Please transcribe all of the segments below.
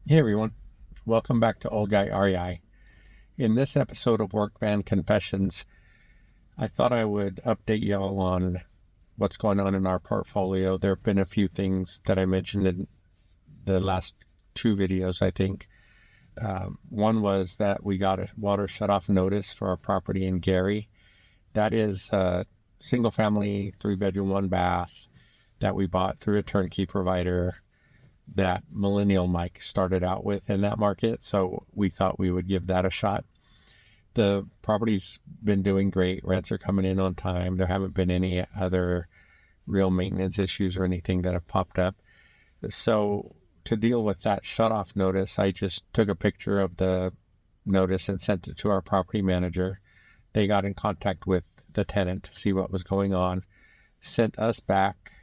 Hey everyone, welcome back to Old Guy REI. In this episode of Work Van Confessions, I thought I would update y'all on what's going on in our portfolio. There have been a few things that I mentioned in the last two videos, I think. One was that we got a water shutoff notice for our property in Gary. That is a single family, 3-bedroom, 1-bath that we bought through a turnkey provider that Millennial Mike started out with in that market. So we thought we would give that a shot. The property's been doing great. Rents are coming in on time. There haven't been any other real maintenance issues or anything that have popped up. So to deal with that shutoff notice, I just took a picture of the notice and sent it to our property manager. They got in contact with the tenant to see what was going on, sent us back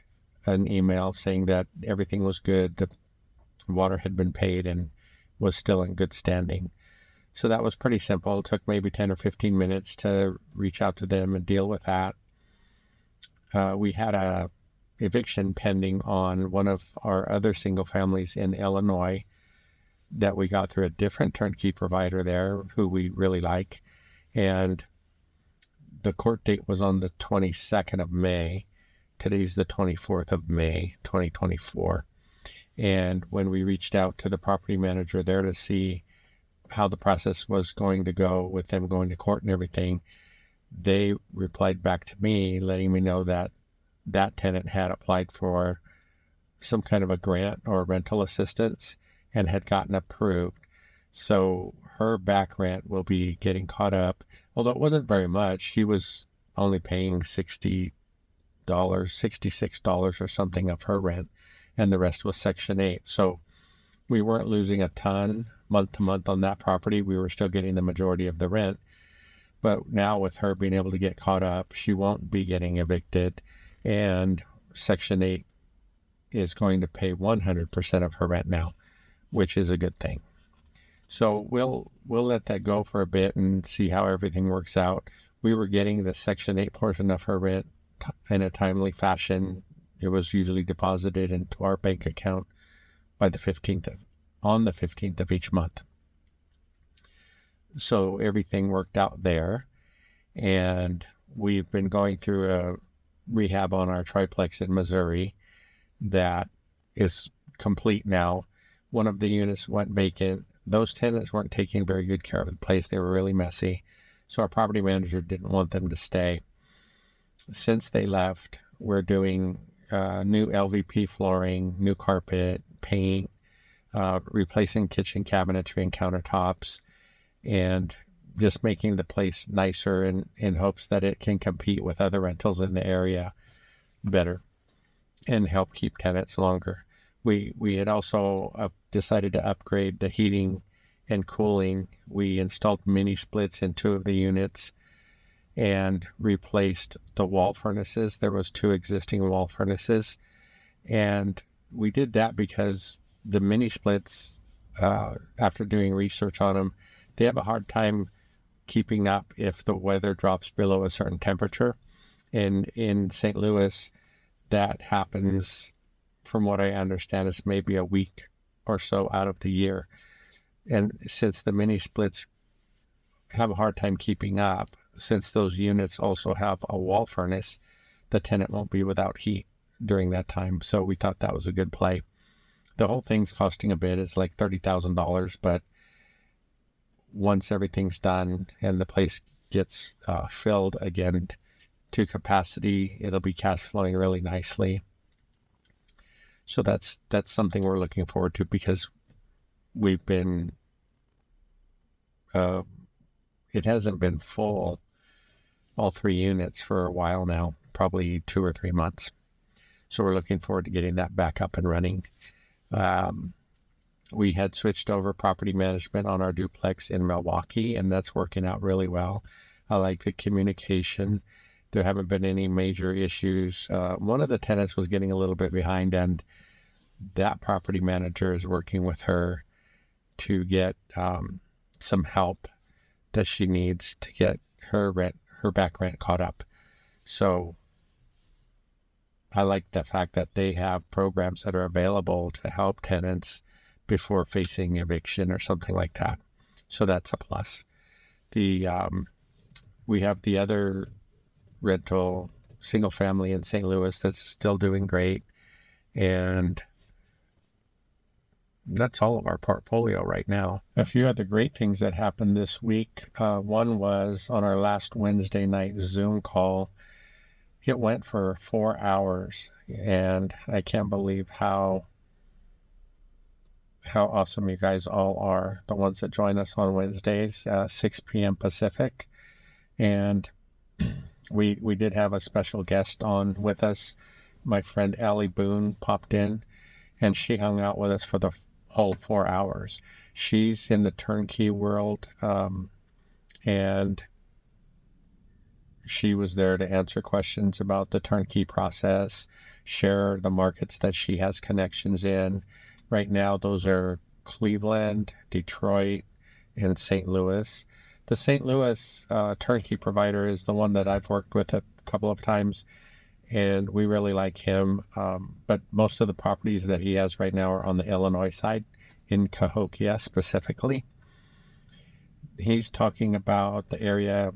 an email saying that everything was good, the water had been paid and was still in good standing. So that was pretty simple. It took maybe 10 or 15 minutes to reach out to them and deal with that. We had a eviction pending on one of our other single families in Illinois that we got through a different turnkey provider there who we really like. And the court date was on the 22nd of May. Today's the 24th of May, 2024. And when we reached out to the property manager there to see how the process was going to go with them going to court and everything, they replied back to me, letting me know that that tenant had applied for some kind of a grant or rental assistance and had gotten approved. So her back rent will be getting caught up. Although it wasn't very much, she was only paying $66 or something of her rent, and the rest was Section 8. So we weren't losing a ton month to month on that property. We were still getting the majority of the rent. But now with her being able to get caught up, she won't be getting evicted, and Section 8 is going to pay 100% of her rent now, which is a good thing. So we'll let that go for a bit and see how everything works out. We were getting the Section 8 portion of her rent in a timely fashion. It was usually deposited into our bank account by on the 15th of each month. So everything worked out there. And we've been going through a rehab on our triplex in Missouri that is complete now. One of the units went vacant. Those tenants weren't taking very good care of the place. They were really messy. So our property manager didn't want them to stay. Since they left, we're doing new LVP flooring, new carpet, paint, replacing kitchen cabinetry and countertops, and just making the place nicer in hopes that it can compete with other rentals in the area better and help keep tenants longer. We had also decided to upgrade the heating and cooling. We installed mini splits in 2 of the units and replaced the wall furnaces. There was 2 existing wall furnaces, and we did that because the mini splits, after doing research on them, they have a hard time keeping up if the weather drops below a certain temperature. And in St. Louis, that happens, from what I understand, is maybe a week or so out of the year. And since the mini splits have a hard time keeping up, since those units also have a wall furnace, the tenant won't be without heat during that time. So we thought that was a good play. The whole thing's costing a bit. It's like $30,000, but once everything's done and the place gets filled again to capacity, it'll be cash flowing really nicely. So that's something we're looking forward to, because we've been it hasn't been full, all 3 units, for a while now, probably 2 or 3 months. So we're looking forward to getting that back up and running. We had switched over property management on our duplex in Milwaukee, and that's working out really well. I like the communication. There haven't been any major issues. One of the tenants was getting a little bit behind, and that property manager is working with her to get some help that she needs to get her back rent caught up. So I like the fact that they have programs that are available to help tenants before facing eviction or something like that. So that's a plus. We have the other rental single family in St. Louis that's still doing great. And that's all of our portfolio right now. A few other great things that happened this week. One was on our last Wednesday night Zoom call. It went for 4 hours, and I can't believe how awesome you guys all are, the ones that join us on Wednesdays, 6 p.m. Pacific. And we did have a special guest on with us. My friend Allie Boone popped in, and she hung out with us for the whole 4 hours. She's in the turnkey world, and she was there to answer questions about the turnkey process, share the markets that she has connections in. Right now, those are Cleveland, Detroit, and St. Louis. The St. Louis turnkey provider is the one that I've worked with a couple of times, and we really like him. But most of the properties that he has right now are on the Illinois side, in Cahokia specifically. He's talking about the area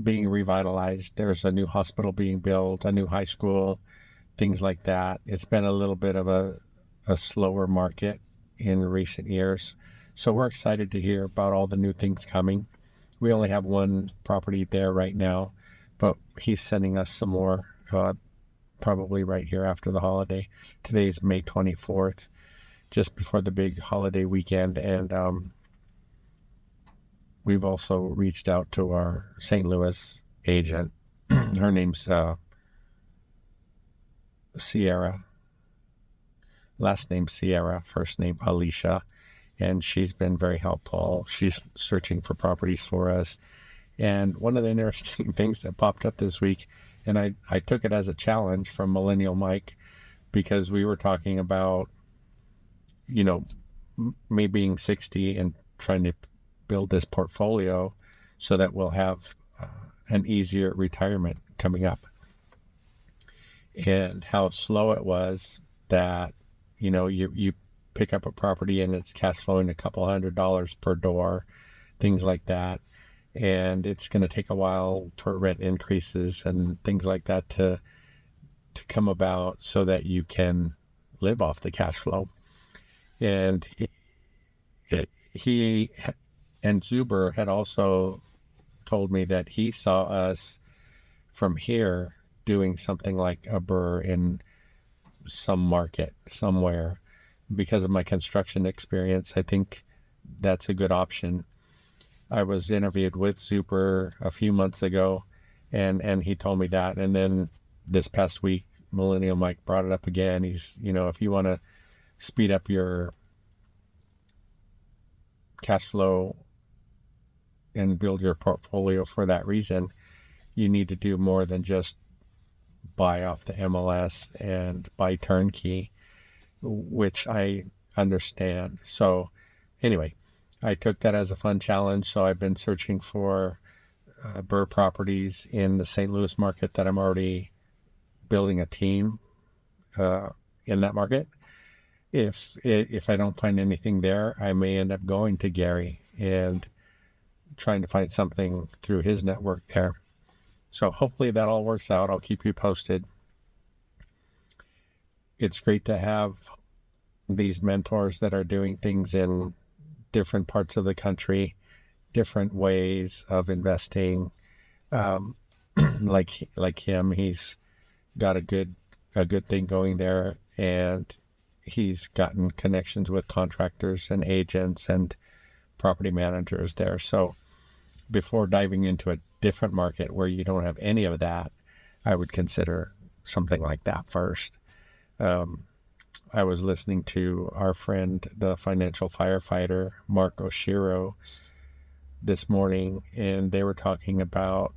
being revitalized. There's a new hospital being built, a new high school, things like that. It's been a little bit of a slower market in recent years. So we're excited to hear about all the new things coming. We only have one property there right now, but he's sending us some more, probably right here after the holiday. Today's May 24th, just before the big holiday weekend. And we've also reached out to our St. Louis agent. Her name's Sierra. Last name Sierra, first name Alicia, and she's been very helpful. She's searching for properties for us. And one of the interesting things that popped up this week, and I took it as a challenge from Millennial Mike, because we were talking about, me being 60 and trying to build this portfolio so that we'll have an easier retirement coming up. And how slow it was that you pick up a property and it's cash flowing a couple $100 per door, things like that. And it's going to take a while for rent increases and things like that to come about so that you can live off the cash flow. And he and Zuber had also told me that he saw us from here doing something like a BRRRR in some market somewhere. Because of my construction experience, I think that's a good option. I was interviewed with Zuber a few months ago, and he told me that. And then this past week, Millennial Mike brought it up again. He's, if you want to speed up your cash flow and build your portfolio for that reason, you need to do more than just buy off the MLS and buy turnkey, which I understand. So anyway, I took that as a fun challenge. So I've been searching for BRRRR properties in the St. Louis market that I'm already building a team in that market. If I don't find anything there, I may end up going to Gary and trying to find something through his network there. So hopefully that all works out. I'll keep you posted. It's great to have these mentors that are doing things in different parts of the country, different ways of investing. Like him, he's got a good thing going there, and he's gotten connections with contractors and agents and property managers there. So before diving into a different market where you don't have any of that, I would consider something like that first. I was listening to our friend, the financial firefighter, Mark Oshiro, this morning, and they were talking about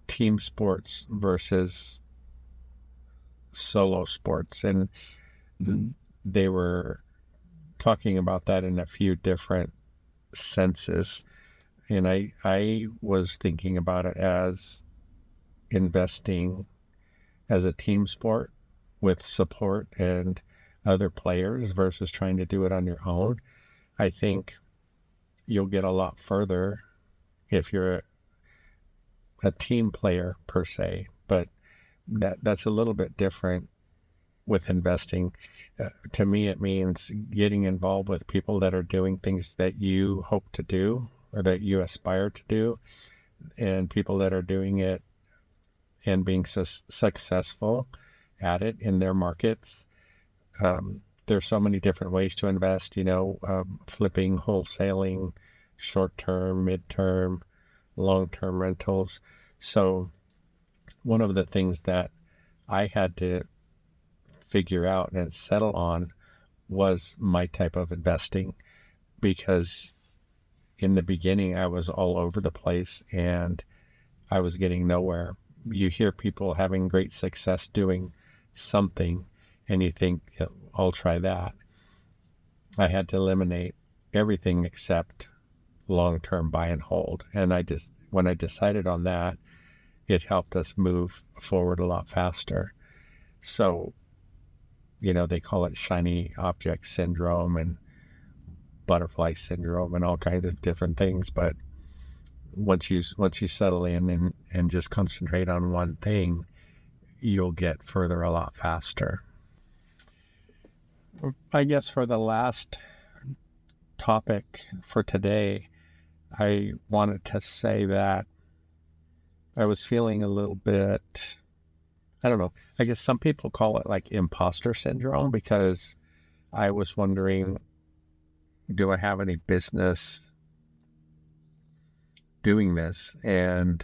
team sports versus solo sports. And they were talking about that in a few different senses. And I was thinking about it as investing as a team sport with support and other players versus trying to do it on your own. I think you'll get a lot further if you're a team player per se, but that's a little bit different with investing. To me, it means getting involved with people that are doing things that you hope to do or that you aspire to do, and people that are doing it and being successful at it in their markets. There's so many different ways to invest, flipping, wholesaling, short-term, mid-term, long-term rentals. So one of the things that I had to figure out and settle on was my type of investing, because in the beginning I was all over the place and I was getting nowhere. You hear people having great success doing something and you think, I'll try that. I had to eliminate everything except long-term buy and hold. And when I decided on that, it helped us move forward a lot faster. So, they call it shiny object syndrome and butterfly syndrome and all kinds of different things. But once you settle in and just concentrate on one thing, you'll get further a lot faster. I guess for the last topic for today, I wanted to say that I was feeling a little bit, I don't know, I guess some people call it like imposter syndrome, because I was wondering, do I have any business doing this? And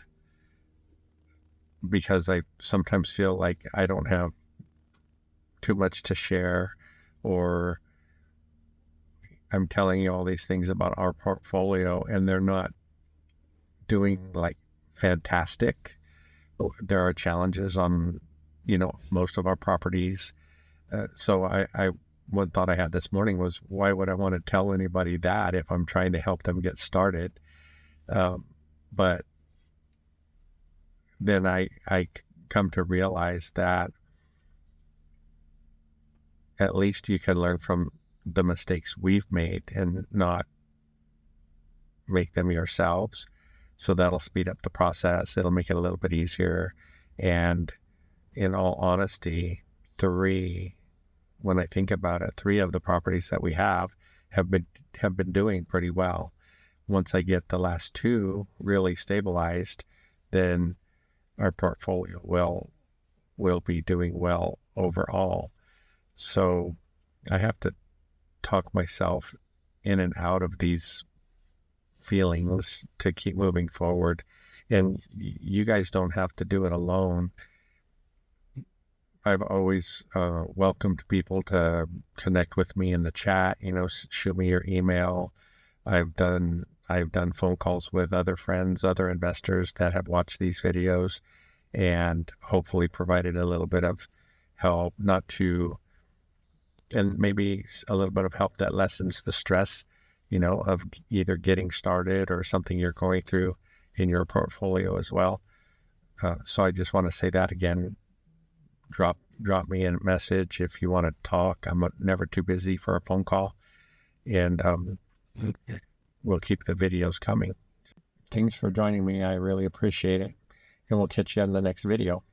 because I sometimes feel like I don't have too much to share, or I'm telling you all these things about our portfolio and they're not doing like fantastic. There are challenges on, most of our properties. So one thought I had this morning was, why would I want to tell anybody that if I'm trying to help them get started? But then I come to realize that at least you can learn from the mistakes we've made and not make them yourselves. So that'll speed up the process. It'll make it a little bit easier. And in all honesty, when I think about it, 3 of the properties that we have been doing pretty well. Once I get the last 2 really stabilized, then our portfolio will be doing well overall. So I have to talk myself in and out of these feelings to keep moving forward. And you guys don't have to do it alone. I've always welcomed people to connect with me in the chat, shoot me your email. I've done phone calls with other friends, other investors that have watched these videos, and hopefully provided a little bit of help, and maybe a little bit of help that lessens the stress, of either getting started or something you're going through in your portfolio as well. So I just want to say that again. Drop me a message if you want to talk. I'm never too busy for a phone call, and we'll keep the videos coming. Thanks for joining me. I really appreciate it, and we'll catch you on the next video.